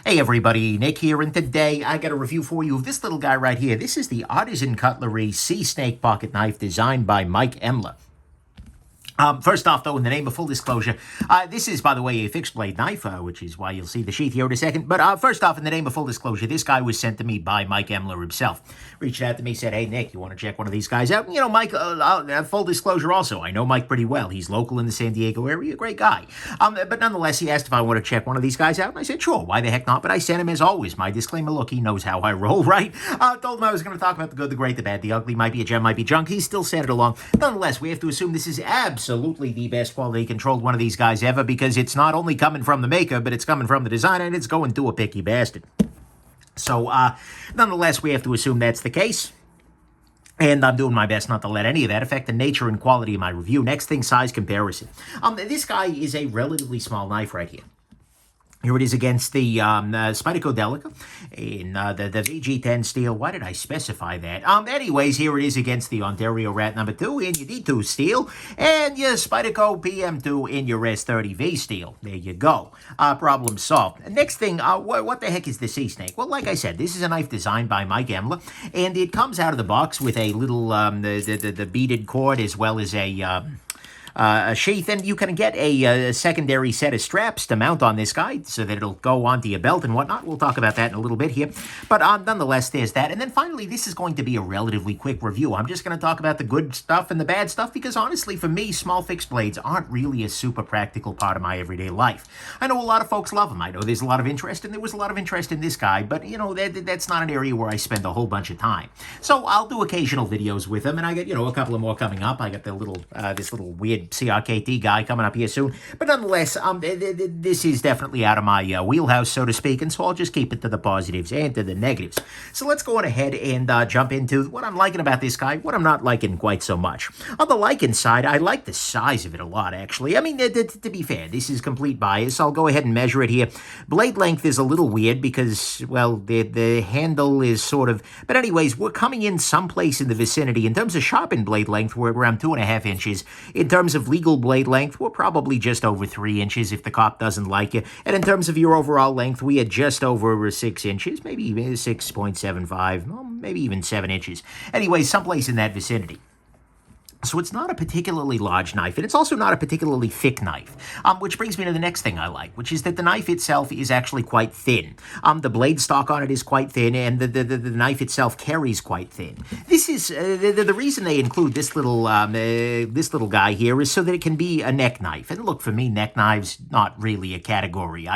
Hey everybody, Nick here, and today I got a review for you of this little guy right here. This is the Artisan Cutlery Sea Snake pocket knife designed by Mike Emler. First off, though, in the name of full disclosure, this is, by the way, a fixed blade knife, which is why you'll see the sheath here in a second. But first off, in the name of full disclosure, this guy was sent to me by Mike Emler himself. Reached out to me, said, hey, Nick, you want to check one of these guys out? You know, Mike, full disclosure also, I know Mike pretty well. He's local in the San Diego area, a great guy. But nonetheless, he asked if I want to check one of these guys out, and I said, sure, why the heck not? But I sent him, as always, my disclaimer, look, he knows how I roll, right? Told him I was going to talk about the good, the great, the bad, the ugly, might be a gem, might be junk. He still sent it along. Nonetheless, we have to assume this is absolutely the best quality controlled one of these guys ever, because it's not only coming from the maker, but it's coming from the designer, and it's going to a picky bastard. So, nonetheless, we have to assume that's the case. And I'm doing my best not to let any of that affect the nature and quality of my review. Next thing, size comparison. This guy is a relatively small knife right here. Here it is against the Spyderco Delica in the VG10 steel. Why did I specify that? Anyways, here it is against the Ontario Rat number 2 in your D2 steel and your Spyderco PM2 in your S30V steel. There you go. Problem solved. Next thing, what the heck is the Sea Snake? Well, like I said, this is a knife designed by Mike Emler, and it comes out of the box with a little the beaded cord as well as a sheath, and you can get a secondary set of straps to mount on this guy so that it'll go onto your belt and whatnot. We'll talk about that in a little bit here. But nonetheless, there's that. And then finally, this is going to be a relatively quick review. I'm just going to talk about the good stuff and the bad stuff because honestly, for me, small fixed blades aren't really a super practical part of my everyday life. I know a lot of folks love them. I know there's a lot of interest, and there was a lot of interest in this guy, but you know, that's not an area where I spend a whole bunch of time. So I'll do occasional videos with them, and I got, you know, a couple of more coming up. I got the little, this little weird CRKT guy coming up here soon. But nonetheless, this is definitely out of my wheelhouse, so to speak, and so I'll just keep it to the positives and to the negatives. So let's go on ahead and jump into what I'm liking about this guy, what I'm not liking quite so much. On the liking side, I like the size of it a lot, actually. I mean, to be fair, this is complete bias. I'll go ahead and measure it here. Blade length is a little weird because, well, the handle is sort of... But anyways, we're coming in someplace in the vicinity. In terms of sharpened blade length, we're around 2.5 inches. In terms of legal blade length, we're probably just over 3 inches if the cop doesn't like you. And in terms of your overall length, we are just over 6 inches, maybe even 6.75, well, maybe even 7 inches. Anyway, someplace in that vicinity. So it's not a particularly large knife, and it's also not a particularly thick knife, which brings me to the next thing I like, which is that the knife itself is actually quite thin. The blade stock on it is quite thin, and the knife itself carries quite thin. This is the reason they include this little guy here is so that it can be a neck knife. And look, for me, neck knives not really a category.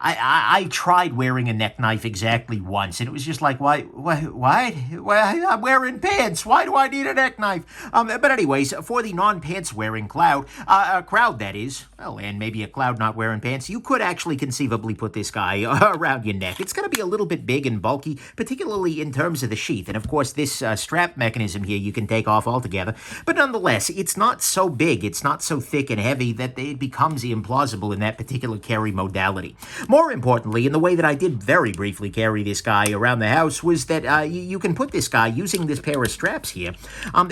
I tried wearing a neck knife exactly once, and it was just like, why, I'm wearing pants. Why do I need a neck knife? But anyways, for the non-pants wearing crowd, that is, well, and maybe a crowd not wearing pants, you could actually conceivably put this guy around your neck. It's going to be a little bit big and bulky, particularly in terms of the sheath. And of course, this strap mechanism here you can take off altogether. But nonetheless, it's not so big, it's not so thick and heavy that it becomes implausible in that particular carry modality. More importantly, in the way that I did very briefly carry this guy around the house was that you can put this guy using this pair of straps here,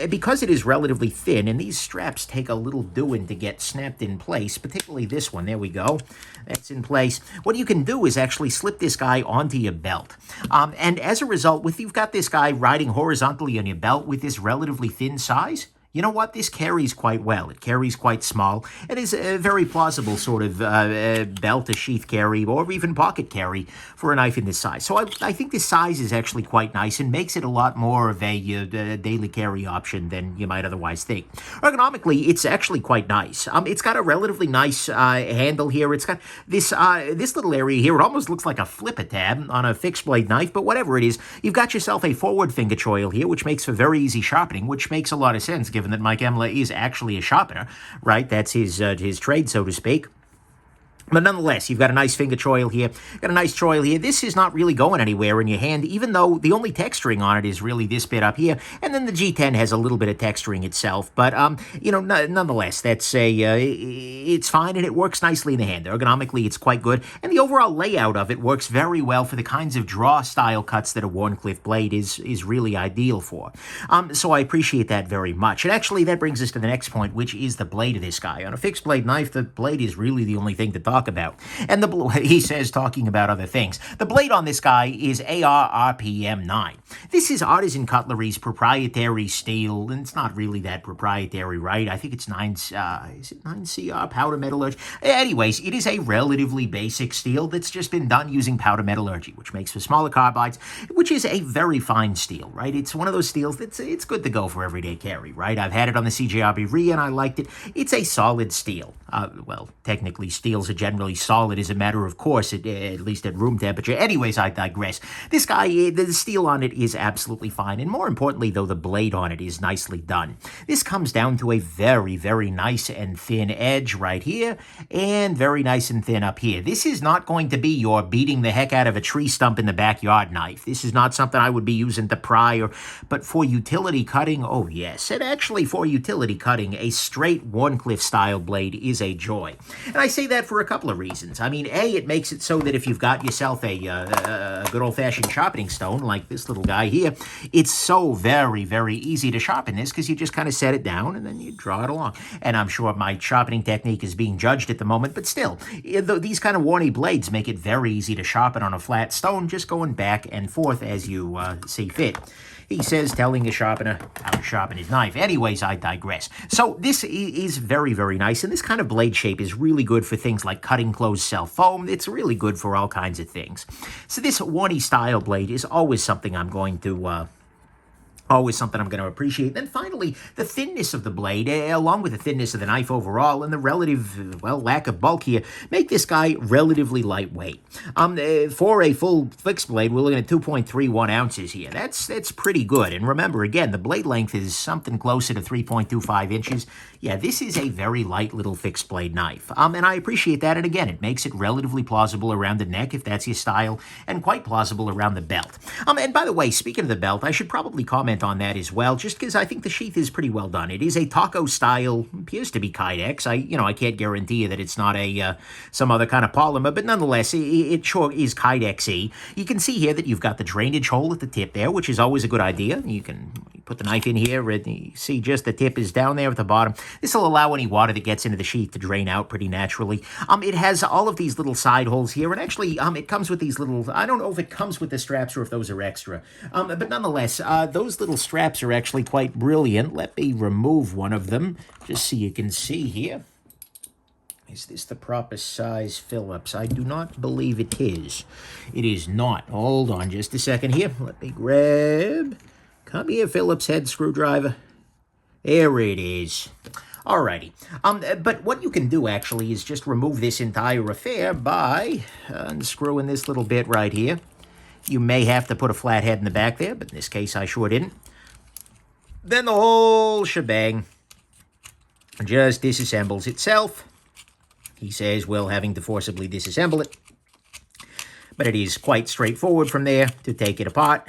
because it is relatively thin, and these straps take a little doing to get snapped in place, particularly this one. There we go. That's in place. What you can do is actually slip this guy onto your belt. And as a result, if you've got this guy riding horizontally on your belt with this relatively thin size, you know what? This carries quite well. It carries quite small. It is a very plausible sort of belt, a sheath carry, or even pocket carry for a knife in this size. So I think this size is actually quite nice and makes it a lot more of a daily carry option than you might otherwise think. Ergonomically, it's actually quite nice. It's got a relatively nice handle here. It's got this little area here. It almost looks like a flipper tab on a fixed blade knife, but whatever it is, you've got yourself a forward finger choil here, which makes for very easy sharpening, which makes a lot of sense given that Mike Emler is actually a sharpener, right? That's his trade, so to speak. But nonetheless, you've got a nice finger choil here, got a nice choil here. This is not really going anywhere in your hand, even though the only texturing on it is really this bit up here. And then the G10 has a little bit of texturing itself. But, you know, nonetheless, that's it's fine, and it works nicely in the hand. Ergonomically, it's quite good. And the overall layout of it works very well for the kinds of draw-style cuts that a Wharncliffe blade is really ideal for. So I appreciate that very much. And actually, that brings us to the next point, which is the blade of this guy. On a fixed blade knife, the blade is really the only thing to talk talk about. And he says, talking about other things, the blade on this guy is AR-RPM 9. This is Artisan Cutlery's proprietary steel, and it's not really that proprietary, right? I think it's 9, is it 9CR, powder metallurgy? Anyways, it is a relatively basic steel that's just been done using powder metallurgy, which makes for smaller carbides, which is a very fine steel, right? It's one of those steels that's it's good to go for everyday carry, right? I've had it on the CJRB Re and I liked it. It's a solid steel. Well, technically steels are generally solid as a matter of course, at least at room temperature. Anyways, I digress. This guy, the steel on it is absolutely fine, and more importantly, though, the blade on it is nicely done. This comes down to a very, very nice and thin edge right here, and very nice and thin up here. This is not going to be your beating the heck out of a tree stump in the backyard knife. This is not something I would be using to pry, but for utility cutting, oh yes. And actually for utility cutting, a straight Warncliffe style blade is a joy. And I say that for a couple of reasons. I mean, A, it makes it so that if you've got yourself a good old-fashioned sharpening stone, like this little guy here, it's so very, very easy to sharpen this because you just kind of set it down and then you draw it along. And I'm sure my sharpening technique is being judged at the moment, but still, these kind of Warny blades make it very easy to sharpen on a flat stone, just going back and forth as you see fit. He says, telling a sharpener how to sharpen his knife. Anyways, I digress. So this is very, very nice, and this kind of blade shape is really good for things like cutting closed cell foam. It's really good for all kinds of things. So this Warny style blade is always something I'm going to appreciate. Then finally, the thinness of the blade, along with the thinness of the knife overall, and the relative, well, lack of bulk here, make this guy relatively lightweight. For a full fixed blade, we're looking at 2.31 ounces here. That's pretty good. And remember, again, the blade length is something closer to 3.25 inches. Yeah, this is a very light little fixed blade knife. And I appreciate that. And again, it makes it relatively plausible around the neck, if that's your style, and quite plausible around the belt. And by the way, speaking of the belt, I should probably comment on that as well, just because I think the sheath is pretty well done. It is a taco style, appears to be Kydex. I can't guarantee you that it's not a some other kind of polymer, but nonetheless, it sure is Kydex-y. You can see here that you've got the drainage hole at the tip there, which is always a good idea. You can put the knife in here, and you see just the tip is down there at the bottom. This will allow any water that gets into the sheath to drain out pretty naturally. It has all of these little side holes here, and actually, it comes with these little, I don't know if it comes with the straps or if those are extra, but nonetheless, those little straps are actually quite brilliant. Let me remove one of them, just so you can see here. Is this the proper size Phillips? I do not believe it is. It is not. Hold on just a second here. Let me grab. Come here, Phillips head screwdriver. There it is. Alrighty. But what you can do, actually, is just remove this entire affair by unscrewing this little bit right here. You may have to put a flat head in the back there, but in this case, I sure didn't. Then the whole shebang just disassembles itself. He says, well, having to forcibly disassemble it. But it is quite straightforward from there to take it apart.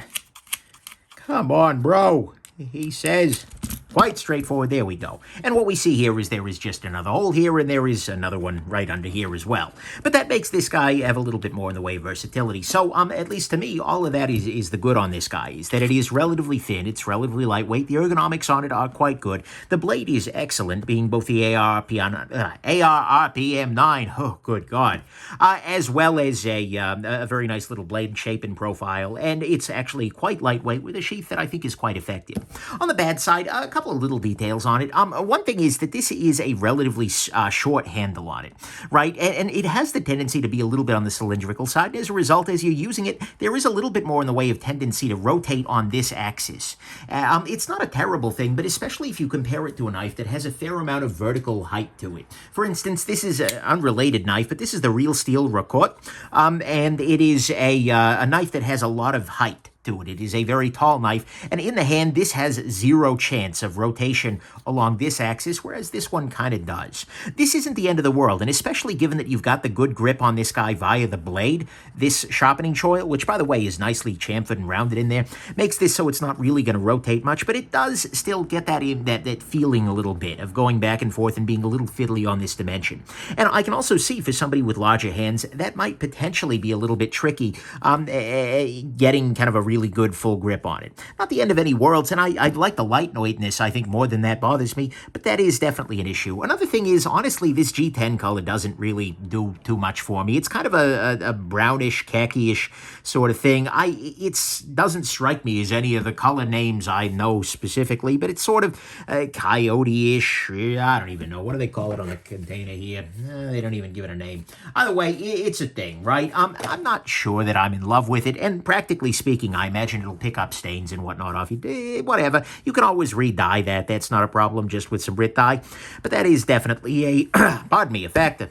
Come on, bro, he says. Quite straightforward. There we go. And what we see here is there is just another hole here, and there is another one right under here as well. But that makes this guy have a little bit more in the way of versatility. So, at least to me, all of that is the good on this guy, is that it is relatively thin, it's relatively lightweight, the ergonomics on it are quite good. The blade is excellent, being both the AR-RPM 9, oh, good God, as well as a very nice little blade shape and profile, and it's actually quite lightweight with a sheath that I think is quite effective. On the bad side, a couple of little details on it. One thing is that this is a relatively short handle on it, right? And it has the tendency to be a little bit on the cylindrical side. As a result, as you're using it, there is a little bit more in the way of tendency to rotate on this axis. It's not a terrible thing, but especially if you compare it to a knife that has a fair amount of vertical height to it. For instance, this is an unrelated knife, but this is the Real Steel Racotte, and it is a knife that has a lot of height to it. It is a very tall knife, and in the hand, this has zero chance of rotation along this axis, whereas this one kind of does. This isn't the end of the world, and especially given that you've got the good grip on this guy via the blade, this sharpening choil, which by the way is nicely chamfered and rounded in there, makes this so it's not really going to rotate much, but it does still get that feeling a little bit of going back and forth and being a little fiddly on this dimension. And I can also see for somebody with larger hands, that might potentially be a little bit tricky, getting kind of a real really good full grip on it. Not the end of any worlds, and I like the lightweightness, I think, more than that bothers me, but that is definitely an issue. Another thing is, honestly, this G10 color doesn't really do too much for me. It's kind of a brownish, khaki-ish sort of thing. It doesn't strike me as any of the color names I know specifically, but it's sort of coyote-ish. I don't even know. What do they call it on the container here? They don't even give it a name. Either way, it's a thing, right? I'm not sure that I'm in love with it, and practically speaking, I imagine it'll pick up stains and whatnot off you. Whatever. You can always re-dye that. That's not a problem, just with some Brit dye. But that is definitely a, pardon me, a factor.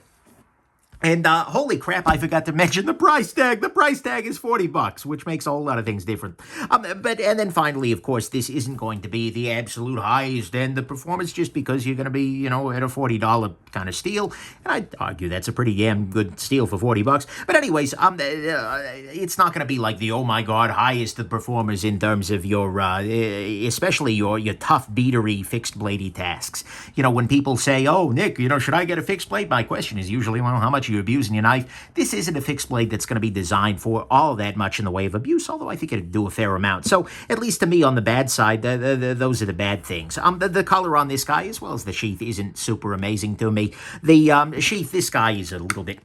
And holy crap, I forgot to mention the price tag. The price tag is $40, which makes a whole lot of things different. And then finally, of course, this isn't going to be the absolute highest end of performance just because you're going to be, you know, at a $40 kind of steel. And I'd argue that's a pretty damn good steel for $40. But anyways, it's not going to be like the, oh my God, highest of performers in terms of your, especially your tough beatery fixed bladey tasks. You know, when people say, oh, Nick, you know, should I get a fixed blade? My question is usually, well, how much you're abusing your knife. This isn't a fixed blade that's going to be designed for all that much in the way of abuse, although I think it'd do a fair amount. So, at least to me, on the bad side, those are the bad things. The color on this guy, as well as the sheath, isn't super amazing to me. The sheath, this guy is a little bit...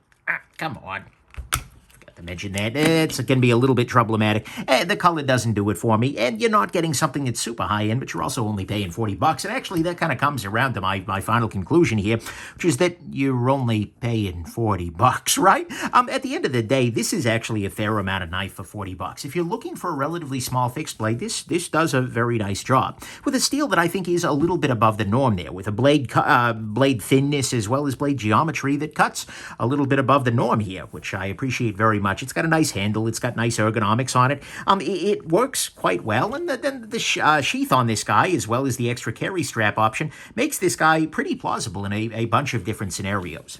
come on. Mention that. It's going to be a little bit problematic. The color doesn't do it for me, and you're not getting something that's super high-end, but you're also only paying $40. And actually, that kind of comes around to my final conclusion here, which is that you're only paying $40, right? At the end of the day, this is actually a fair amount of knife for $40. If you're looking for a relatively small fixed blade, this does a very nice job. With a steel that I think is a little bit above the norm there, with a blade thinness as well as blade geometry that cuts a little bit above the norm here, which I appreciate very much. It's got a nice handle. It's got nice ergonomics on it. It works quite well. And then the sheath on this guy, as well as the extra carry strap option, makes this guy pretty plausible in a bunch of different scenarios.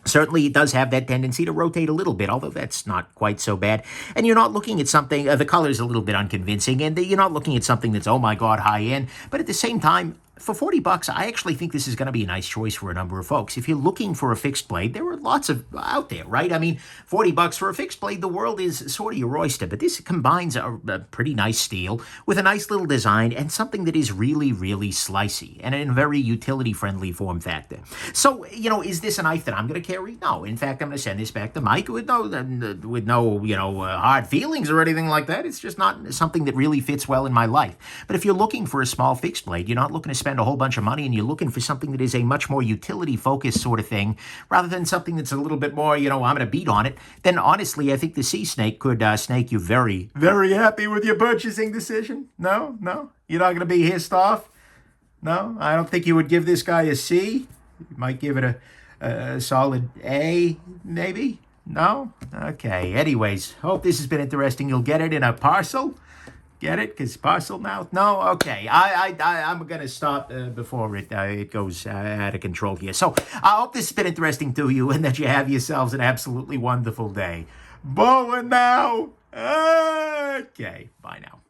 Certainly, it does have that tendency to rotate a little bit, although that's not quite so bad. And you're not looking at something, the color's a little bit unconvincing, and you're not looking at something that's, oh my God, high-end. But at the same time, for $40, I actually think this is going to be a nice choice for a number of folks. If you're looking for a fixed blade, there are lots of out there, right? I mean, $40 for a fixed blade, the world is sort of your oyster, but this combines a pretty nice steel with a nice little design and something that is really, really slicey and in a very utility-friendly form factor. So, you know, is this a knife that I'm going to carry? No. In fact, I'm going to send this back to Mike with no hard feelings or anything like that. It's just not something that really fits well in my life. But if you're looking for a small fixed blade, you're not looking to spend a whole bunch of money and you're looking for something that is a much more utility-focused sort of thing, rather than something that's a little bit more, you know, I'm going to beat on it, then honestly, I think the Sea Snake could snake you very, very happy with your purchasing decision. No? You're not going to be hissed off? No? I don't think you would give this guy a C. You might give it a solid A, maybe? No? Okay. Anyways, hope this has been interesting. You'll get it in a parcel. Get it? Because parcel now? No? Okay. I'm going to stop before it goes out of control here. So I hope this has been interesting to you and that you have yourselves an absolutely wonderful day. Bowing now. Okay. Bye now.